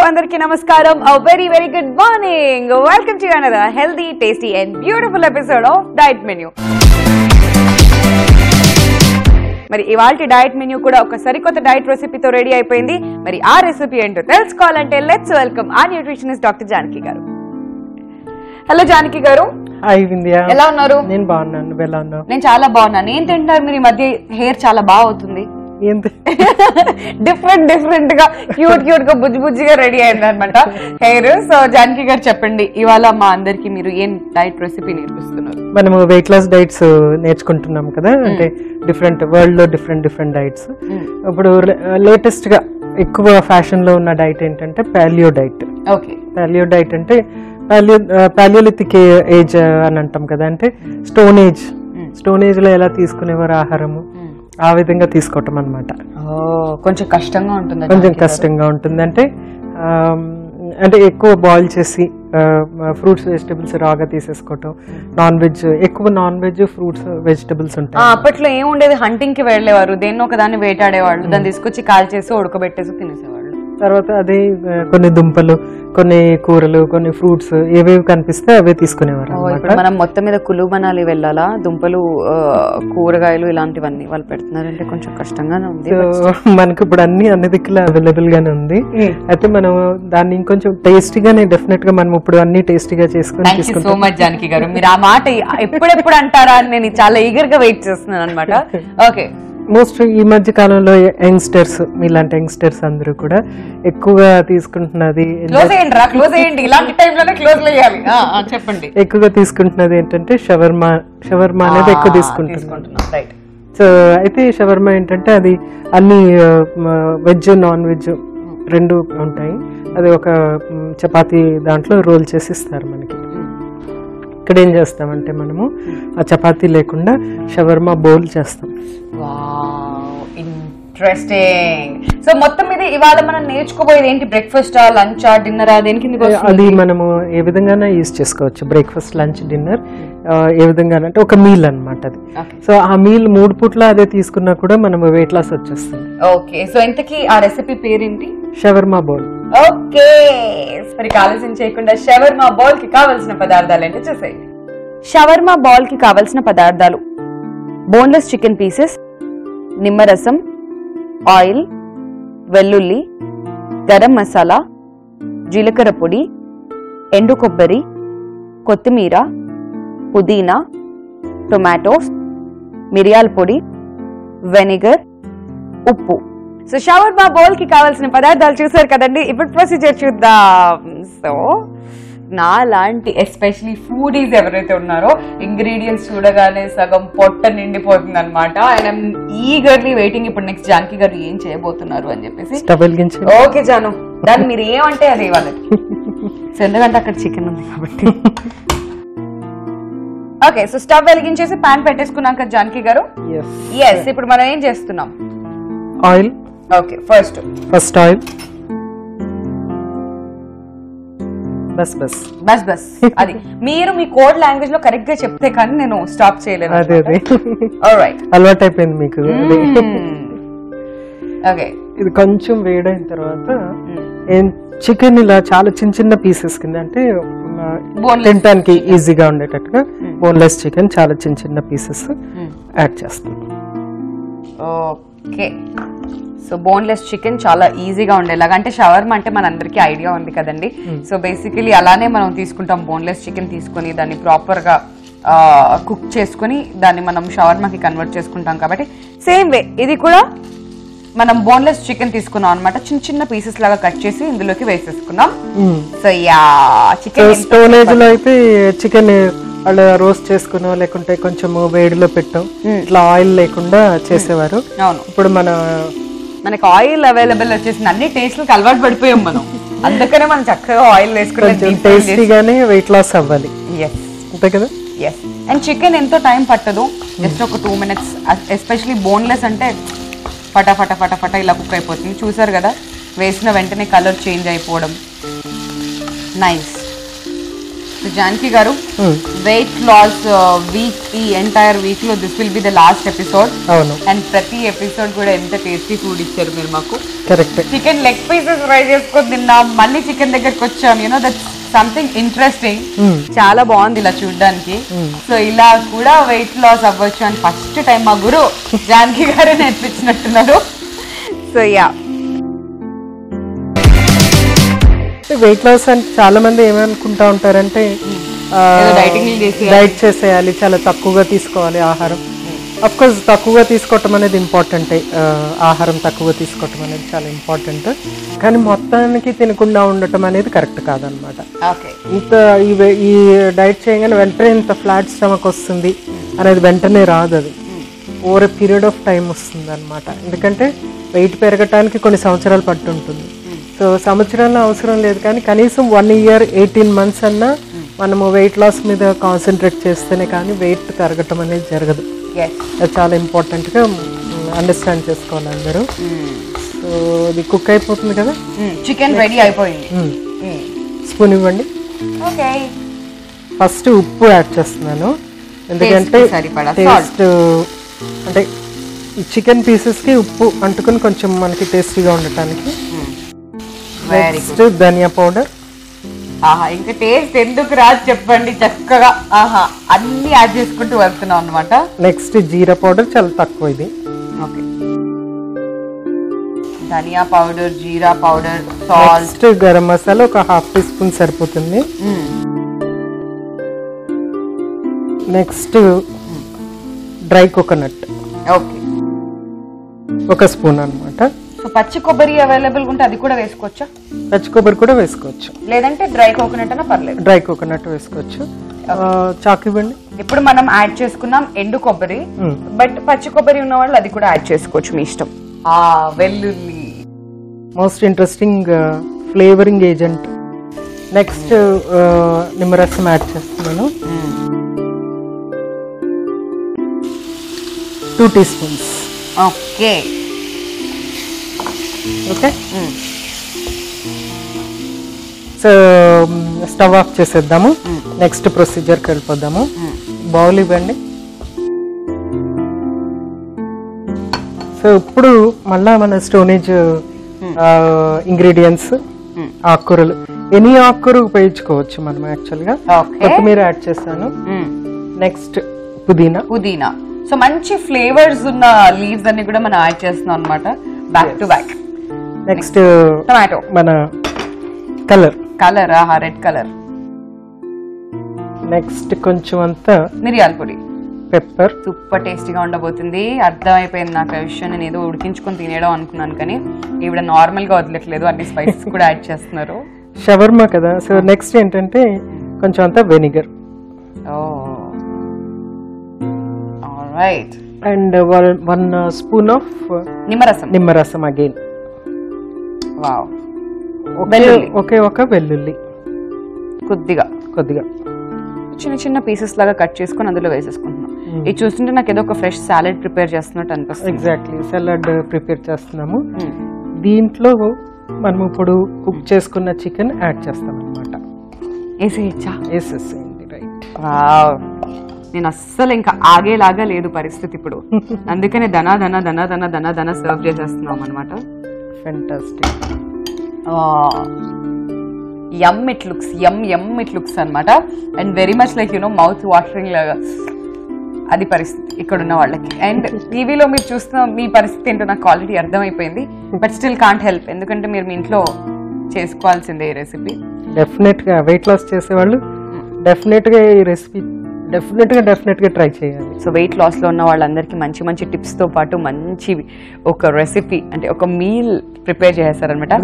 Andarki namaskaram. A very good morning. Welcome to another healthy, tasty and beautiful episode of Diet Menu. మరి ఇవాల్టి diet menu కూడా ఒక సరికొత్త diet రెసిపీతో ready అయిపోయింది. మరి ఆ రెసిపీ ఏంటో తెలుసుకోవాలంటే లెట్స్ వెల్కమ్ ఆ న్యూట్రిషనిస్ట్ డాక్టర్ జానకి గారు. హలో జానకి గారు. హాయ్ వింధ్య, ఎలా ఉన్నారు? నేను బాగున్నాను, నువ్వు ఎలా ఉన్నావు? నేను చాలా బాగున్నాను. ఏం తింటారు మీరు? ఈ మధ్య హెయిర్ చాలా బాగా అవుతుంది. డిఫరెంట్ గా క్యూట్ గా బుజ్జిగా రెడీ అయింది అనమాట హెయిర్. సో జానకి గారు చెప్పండి, ఇవాళ మా అందరికి మీరు ఏం డైట్ రెసిపీ నేర్పిస్తున్నారు? మనము వెయిట్ లాస్ డైట్స్ నేర్చుకుంటున్నాం కదా, అంటే డిఫరెంట్ వరల్డ్ లో డిఫరెంట్ డైట్స్. ఇప్పుడు లేటెస్ట్ గా ఎక్కువ ఫ్యాషన్ లో ఉన్న డైట్ ఏంటంటే పాలియో డైట్. పాలియో డైట్ అంటే పాలియోలిథిక్ ఏజ్ అని అంటాం కదా, అంటే స్టోన్ ఏజ్ లో ఎలా తీసుకునేవారు ఆహారము ఆ విధంగా తీసుకోవటం అనమాట. కొంచెం కష్టంగా ఉంటుంది. అంటే ఎక్కువ బాయిల్ చేసి ఫ్రూట్స్ వెజిటబుల్స్ రాగా తీసేసుకోవటం, ఎక్కువ నాన్ వెజ్ ఫ్రూట్స్ వెజిటబుల్స్ ఉంటాయి. అప్పట్లో ఏముండేది, హంటింగ్ కి వెళ్ళేవారు, దేన్ని ఒకదాన్ని వేటాడేవాళ్ళు, దాన్ని తీసుకొచ్చి కాల్ చేసి ఉడకబెట్టేసి తినేసేవాళ్ళు. తర్వాత అదే కొన్ని దుంపలు, కొన్ని కూరలు, కొన్ని ఫ్రూట్స్ ఏవేవి కనిపిస్తే అవే తీసుకునేవారు. మనం మొత్తం మీద కులు మనాలి వెళ్ళాలా, దుంపలు కూరగాయలు ఇలాంటివన్నీ వాళ్ళు పెడుతున్నారంటే కొంచెం కష్టంగానే ఉంది. మనకి ఇప్పుడు అన్ని దిక్కులు అవైలబుల్ గానే ఉంది. అయితే మనం దాన్ని ఇంకొంచెం టేస్టీగానే డెఫినెట్ గా మనం ఇప్పుడు అన్ని టేస్టీగా చేసుకుని. సో మచ్ జానకి గారు, మీరు ఆ మాట ఎప్పుడెప్పుడు అంటారా అని నేను చాలా ఈగర్ గా వెయిట్ చేస్తున్నాను అనమాట. ఓకే, మోస్ట్ ఈ మధ్య కాలంలో యంగ్స్టర్స్, మీలాంటి యంగ్స్టర్స్ అందరూ కూడా ఎక్కువగా తీసుకుంటున్నది ఎక్కువగా తీసుకుంటున్నది ఏంటంటే షవర్మా అనేది ఎక్కువ తీసుకుంటున్నారు. సో అయితే షవర్మా ఏంటంటే అది అన్ని వెజ్ నాన్ వెజ్ రెండు ఉంటాయి. అది ఒక చపాతీ దాంట్లో రోల్ చేసి ఇస్తారు మనకి. ఇక్కడ ఏం చేస్తామంటే మనము ఆ చపాతీ లేకుండా షవర్మా బౌల్ చేస్తాం. ఇంట్రెస్టింగ్. సో మొత్తం మీద ఇవాళ మనం నేర్చుకోబోయేది ఏంటి? Breakfast, lunch, dinner? అది మనము ఏ విధంగానే యూజ్ చేసుకోవచ్చు. బ్రేక్ఫాస్ట్, లంచ్, డిన్నర్ ఏ విధంగా అంటే ఒక మీల్ అనమాట అది. సో ఆ మీల్ 3 పూట్ల అదే తీసుకున్నా కూడా మనము వెయిట్ లాస్ వచ్చేస్తుంది. ఓకే, సో ఇంతకీ ఆ రెసిపీ పేరేంటి? Shawarma bowl. ఓకే, మరి ఆలస్యం చేయకుండా షవర్మా బౌల్ కి కావాల్సిన పదార్థాలు ఏంటో చూసేయండి. షవర్మా బౌల్ కి కావాల్సిన పదార్థాలు: బోన్లెస్ చికెన్ పీసెస్, నిమ్మరసం, ఆయిల్, వెల్లుల్లి, గరం మసాలా, జీలకర్ర పొడి, ఎండు కొబ్బరి, కొత్తిమీర, పుదీనా, టొమాటోస్, మిరియాల పొడి, వెనిగర్, ఉప్పు. సో షవర్మా బౌల్ కి కావాల్సిన పదార్థాలు చూసారు కదండి. ఇప్పుడు ప్రొసీజర్ చూద్దాం. సో నా లాంటి ఎస్పెషలీ ఫుడీస్ ఎవరైతే ఉన్నారో ఇంగ్రీడియంట్స్ చూడగానే సగం పొట్ట నిండిపోతుంది అనమాట. అండ్ ఐఎమ్ ఈగర్లీ వెయిటింగ్ ఇప్పుడు నెక్స్ట్ జానకి గారు ఏం చేయబోతున్నారు అని చెప్పేసి. ఓకే జాను, దాన్ని మీరు ఏమంటే అది వాళ్ళకి. సో ఎందుకంటే అక్కడ చికెన్ ఉంది కాబట్టి. ఓకే, సో స్టవ్ వెలిగించేసి పాన్ పెట్టేసుకున్నాం కదా జానకి గారు. ఎస్, ఇప్పుడు మనం ఏం చేస్తున్నాం? Oil. Okay, first oil. Bus అది మీరు మీ కోడ్ లాంగ్వేజ్ లో కరెక్ట్ గా చెప్తే కానీ నేను స్టాప్ చేయలేను. అలవాటు అయిపోయింది మీకు. ఓకే, ఇది కొంచెం వేడైన తర్వాత చికెన్ ఇలా చాలా చిన్న పీసెస్ కింద, అంటే తినడానికి ఈజీగా ఉండేటట్టుగా బోన్లెస్ చికెన్ చాలా చిన్న పీసెస్ యాడ్ చేస్తాం. ఓకే, సో బోన్లెస్ చికెన్ చాలా ఈజీగా ఉండేలాగా, అంటే షవర్మా అంటే మనందరికీ ఐడియా ఉంది కదండి. సో బేసికలీ అలానే మనం తీసుకుంటాం. బోన్లెస్ చికెన్ తీసుకొని దాన్ని ప్రాపర్ గా కుక్ చేసుకుని దాన్ని మనం షవర్మాకి కన్వర్ట్ చేసుకుంటాం. కాబట్టి సేమ్ వే ఇది కూడా మనం బోన్లెస్ చికెన్ తీసుకున్నాం అనమాట. చిన్న పీసెస్ లాగా కట్ చేసి ఇందులోకి వేసేసుకున్నాం. సో యా, చికెన్ స్టోరేజ్ లో అయితే చికెన్ వాళ్ళు రోస్ట్ చేసుకునో లేకుంటే కొంచెం వేడిలో పెట్టాం, ఇట్లా ఆయిల్ లేకుండా చేసేవారు. అవును, ఇప్పుడు మనకి ఆయిల్ అవైలబుల్ వచ్చేసింది. అన్ని టేస్ట్లకు అలవాటు పడిపోయాం మనం. అందుకనే మనం చక్కగా ఆయిల్ వేసుకుంటే టేస్టీగానే వెయిట్ లాస్ అవ్వాలి. అంతే కదా. ఎస్, అండ్ చికెన్ ఎంతో టైం పట్టదు, జస్ట్ ఒక 2 minutes. ఎస్పెషలీ బోన్లెస్ అంటే ఫటాఫట ఇలా కుక్ అయిపోతుంది. చూసారు కదా, వేసిన వెంటనే కలర్ చేంజ్ అయిపోవడం. నైస్. జానకి గారు వెయిట్ లాస్ వీక్, ఈ ఎంటైర్ వీక్ లో this will be the last episode. అవును. అండ్ ప్రతి ఎపిసోడ్ కూడా ఎంత టేస్టీ ఫుడ్ ఇచ్చారు మీరు మాకు. Correct. Chicken leg pieces fry చేసుకొని తిన్నాం, మళ్ళీ చికెన్ దగ్గరకు వచ్చాం. You know that something interesting. చాలా బాగుంది ఇలా చూడడానికి. సో ఇలా కూడా వెయిట్ లాస్ అవ్వచ్చు అని ఫస్ట్ టైం మా గురు జానకి గారే నేర్పించినట్టున్నారు. సో యా, వెయిట్ లాస్ అంటే చాలా మంది ఏమనుకుంటా ఉంటారంటే డైట్ చేసేయాలి, చాలా తక్కువగా తీసుకోవాలి ఆహారం. అఫ్ కోర్స్ తక్కువగా తీసుకోవటం అనేది ఇంపార్టెంటే, ఆహారం తక్కువగా తీసుకోవటం అనేది చాలా ఇంపార్టెంట్. కానీ మొత్తానికి తినకుండా ఉండటం అనేది కరెక్ట్ కాదనమాట. ఇంత ఈ డైట్ చేయగానే వెంటనే ఇంత ఫ్లాట్ స్టమక్ వస్తుంది అనేది వెంటనే రాదు. అది over a period of time వస్తుంది అనమాట. ఎందుకంటే వెయిట్ పెరగటానికి కొన్ని సంవత్సరాలు పట్టుంటుంది. సో సంవత్సరాల్లో అవసరం లేదు, కానీ కనీసం 1 year 18 months అన్నా మనము వెయిట్ లాస్ మీద కాన్సన్ట్రేట్ చేస్తేనే కానీ వెయిట్ తరగటం అనేది జరగదు. అది చాలా ఇంపార్టెంట్గా అండర్స్టాండ్ చేసుకోవాలి అందరూ. సో ఇది కుక్ అయిపోతుంది కదా, చికెన్ రెడీ అయిపోయింది. స్పూన్ ఇవ్వండి. ఫస్ట్ ఉప్పు యాడ్ చేస్తున్నాను, ఎందుకంటే టేస్ట్ అంటే ఈ చికెన్ పీసెస్కి ఉప్పు అంటుకుని కొంచెం మనకి టేస్టీగా ఉండటానికి. నెక్స్ట్ ధనియా పౌడర్. ఇంకా టేస్ట్ ఎందుకు రాదు చెప్పండి చక్కగా. అన్ని యాడ్ చేసుకుంటూ వెళ్తున్నాం అనమాట. నెక్స్ట్ జీరా పౌడర్, చాలా తక్కువ ఇది. ఓకే, ధనియా పౌడర్, జీరా powder, salt. Next garam masala ఒక 1/2 teaspoon సరిపోతుంది. Next dry coconut, okay, 1 spoon అనమాట. పచ్చి కొబ్బరి అవైలబుల్ ఉంటే అది కూడా వేసుకోవచ్చా? పచ్చి కొబ్బరి కూడా వేసుకోవచ్చు, లేదంటే డ్రై కోకోనట్ అన్నా పర్లేదు. డ్రై కోకోనట్ వేసుకోవచ్చు. చాకు ఇవ్వండి. ఇప్పుడు మనం యాడ్ చేసుకున్నాం ఎండు కొబ్బరి, బట్ పచ్చి కొబ్బరి ఉన్న వాళ్ళు అది కూడా యాడ్ చేసుకోవచ్చు, మీ ఇష్టం. వెల్లుల్లి, most interesting flavouring agent. Next నిమ్మరసం యాడ్ చేస్తున్నాను, 2 teaspoons. Okay okay. So stove off చేసేద్దాము. నెక్స్ట్ ప్రొసీజర్కి వెళ్ళిపోదాము. బౌల్ ఇవ్వండి. సో ఇప్పుడు మళ్ళా మన స్టోనేజ్ ఇంగ్రీడియంట్స్, ఆకుకూరలు, ఎనీ ఆకుకూర ఉపయోగించుకోవచ్చు మనం. యాక్చువల్గా కొత్తిమీర యాడ్ చేస్తాను. నెక్స్ట్ పుదీనా. సో మంచి ఫ్లేవర్స్ ఉన్న లీవ్స్ అన్ని కూడా మనం యాడ్ చేస్తున్నాం అనమాట, back to back. Next tomato, మన కలర్, రెడ్ కలర్. నెక్స్ట్ కొంచెం అంతా మిరియాల పొడి, పెప్పర్. సూపర్ టేస్టీగా ఉండబోతుంది. అర్థమైపోయింది నాకు ఆ విషయం. నేను ఏదో ఉడికించుకొని తినేయడం అనుకున్నాను, కానీ ఈవిడ నార్మల్ గా వదలట్లేదు, అన్ని స్పైసెస్ కూడా యాడ్ చేస్తున్నారు. షవర్మా కదా. సో నెక్స్ట్ ఏంటంటే కొంచెం అంతా vinegar. Right. And 1 spoon of నిమ్మరసం అగైన్. వావ్. ఒకే ఒక వెల్లుల్లి కొద్దిగా చిన్న చిన్న పీసెస్ లాగా కట్ చేసుకొని అందులో వేసేసుకుంటున్నాం. ఇది చూస్తుంటే నాకు ఏదో ఒక ఫ్రెష్ సాలడ్ ప్రిపేర్ చేస్తున్నట్టు అనిపిస్తుంది. ఎగ్జాక్ట్లీ, సాలడ్ ప్రిపేర్ చేస్తున్నాము. దీంట్లో మనం ఇప్పుడు కుక్ చేసుకున్న చికెన్ యాడ్ చేస్తాం అనమాట. వేసేసేయండి. రైట్. వావ్. నేను అస్సలు ఇంకా ఆగేలాగా లేదు పరిస్థితి ఇప్పుడు, అందుకనే దనా సర్వ్ చేసేస్తున్నాం అనమాట. ఫెంటాస్టిక్. యమ్ ఇట్ లుక్స్ అనమాట. And very much like mouth watering లాగా అది పరిస్థితి ఇక్కడ ఉన్న వాళ్ళకి. అండ్ టీవీలో మీరు చూస్తున్న మీ పరిస్థితి ఏంటో నాకు ఆల్రెడీ అర్థమైపోయింది, బట్ స్టిల్ కాంట్ హెల్ప్, ఎందుకంటే మీరు మీ ఇంట్లో చేసుకోవాల్సిందే ఈ రెసిపీ. డెఫినెట్ గా వెయిట్ లాస్ చేసేవాళ్ళు డెఫినెట్ గా ఈ రెసిపీ డెఫినెట్ గా ట్రై చేయాలి. సో వెయిట్ లాస్ లో ఉన్న వాళ్ళందరికీ మంచి మంచి టిప్స్ తో పాటు మంచి ఒక రెసిపీ, అంటే ఒక మీల్ ప్రిపేర్ చేస్తారనమాట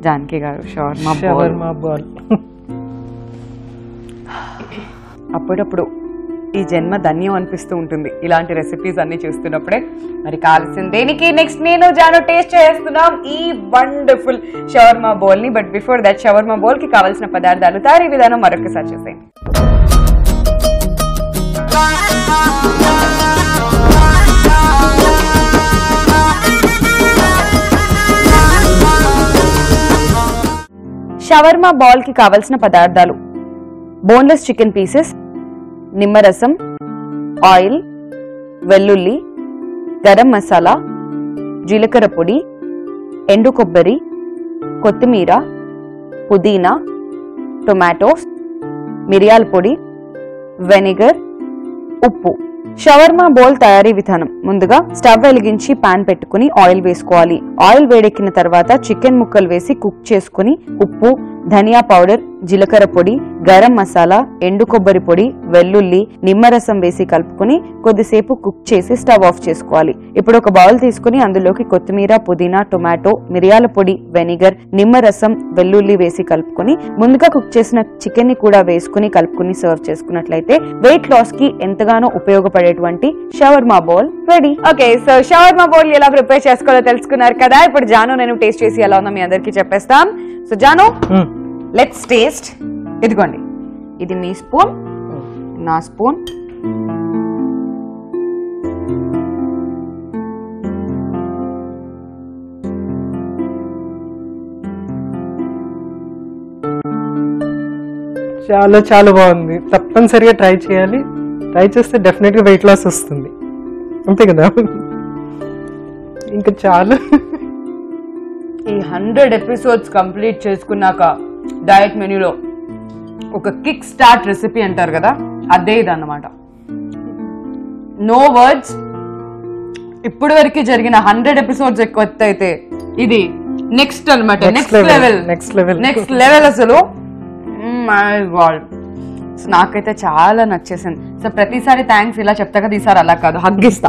జానకి గారు. Shawarma ball. అప్పుడప్పుడు ఈ జన్మ ధన్యం అనిపిస్తూ ఉంటుంది ఇలాంటి రెసిపీస్ అన్ని చూస్తున్నప్పుడే. మరి కావాల్సింది దేనికి నెక్స్ట్ నేను జాను టేస్ట్ చేస్తున్నాం ఈ వండర్ఫుల్ షవర్మా బౌల్ ని. But before that shawarma bowl కి కావాల్సిన పదార్థాలు, తయారీ విధానం మరొకసారి చూసేయండి. షవర్మా బాల్ కి కావలసిన పదార్థాలు: బోన్లెస్ చికెన్ పీసెస్, నిమ్మరసం, ఆయిల్, వెల్లుల్లి, గరం మసాలా, జీలకర్ర పొడి, ఎండు కొబ్బరి, కొత్తిమీర, పుదీనా, టొమాటోస్, మిరియాల పొడి, వెనిగర్, ఉప్పు. షవర్మా బౌల్ తయారీ విధానం. ముందుగా స్టవ్ వెలిగించి పాన్ పెట్టుకుని ఆయిల్ వేసుకోవాలి. ఆయిల్ వేడెక్కిన తర్వాత చికెన్ ముక్కలు వేసి కుక్ చేసుకుని ఉప్పు, ధనియా పౌడర్, జీలకర్ర పొడి, గరం మసాలా, ఎండు కొబ్బరి పొడి, వెల్లుల్లి, నిమ్మరసం వేసి కలుపుకుని కొద్దిసేపు కుక్ చేసి స్టవ్ ఆఫ్ చేసుకోవాలి. ఇప్పుడు ఒక బౌల్ తీసుకుని అందులోకి కొత్తిమీర, పుదీనా, టొమాటో, మిరియాల పొడి, వెనిగర్, నిమ్మరసం, వెల్లుల్లి వేసి కలుపుకుని ముందుగా కుక్ చేసిన చికెన్ ని కూడా వేసుకుని కలుపుకుని సర్వ్ చేసుకున్నట్లయితే వెయిట్ లాస్ కి ఎంతగానో ఉపయోగపడేటువంటి shawarma bowl ready. Okay, so shawarma bowl ఎలా ప్రిపేర్ చేసుకోవాలో తెలుసుకున్నారు కదా. ఇప్పుడు జాను నేను టేస్ట్ చేసి ఎలా ఉందో మీ అందరికి చెప్పేస్తాం. So Janu, let's taste. ఇదిగోండి, ఇది మీ స్పూన్, నా స్పూన్. చాలా చాలా బాగుంది. తప్పనిసరిగా ట్రై చేయాలి. ట్రై చేస్తే డెఫినెట్ గా వెయిట్ లాస్ వస్తుంది, అంతే కదా. ఇంకా చాలా ఈ 100 ఎపిసోడ్స్ కంప్లీట్ చేసుకున్నాక డయట్ మెన్యూలో ఒక కిక్ స్టార్ట్ రెసిపీ అంటారు కదా, అదే ఇదన్నమాట. No words. ఇప్పుడు వరకు జరిగిన 100 ఎపిసోడ్స్ ఎక్కువ అయితే ఇది నెక్స్ట్ అనమాట. నెక్స్ట్ లెవెల్ అసలు. మై గాడ్, నాకైతే చాలా నచ్చేసింది. సో ప్రతిసారి థ్యాంక్స్ ఇలా చెప్తా కదా, ఈసారి అలా కాదు, హగ్గిస్తా.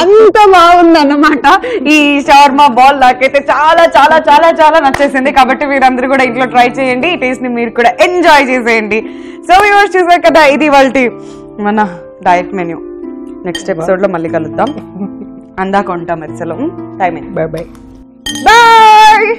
అంత బాగుంది అన్నమాట ఈ షవర్మా బాల్. నాకైతే చాలా చాలా చాలా చాలా నచ్చేసింది. కాబట్టి మీరందరూ కూడా ఇంట్లో ట్రై చేయండి, ఈ టేస్ట్ ని మీరు కూడా ఎంజాయ్ చేసేయండి. సో వ్యూవర్స్, చూసారు కదా, ఇది ఇవాల్టి మన డయట్ మెన్యూ. నెక్స్ట్ ఎపిసోడ్ లో మళ్ళీ కలుద్దాం. అందాక ఉంటాం మెరిసెలో. టైం. Bye bye bye.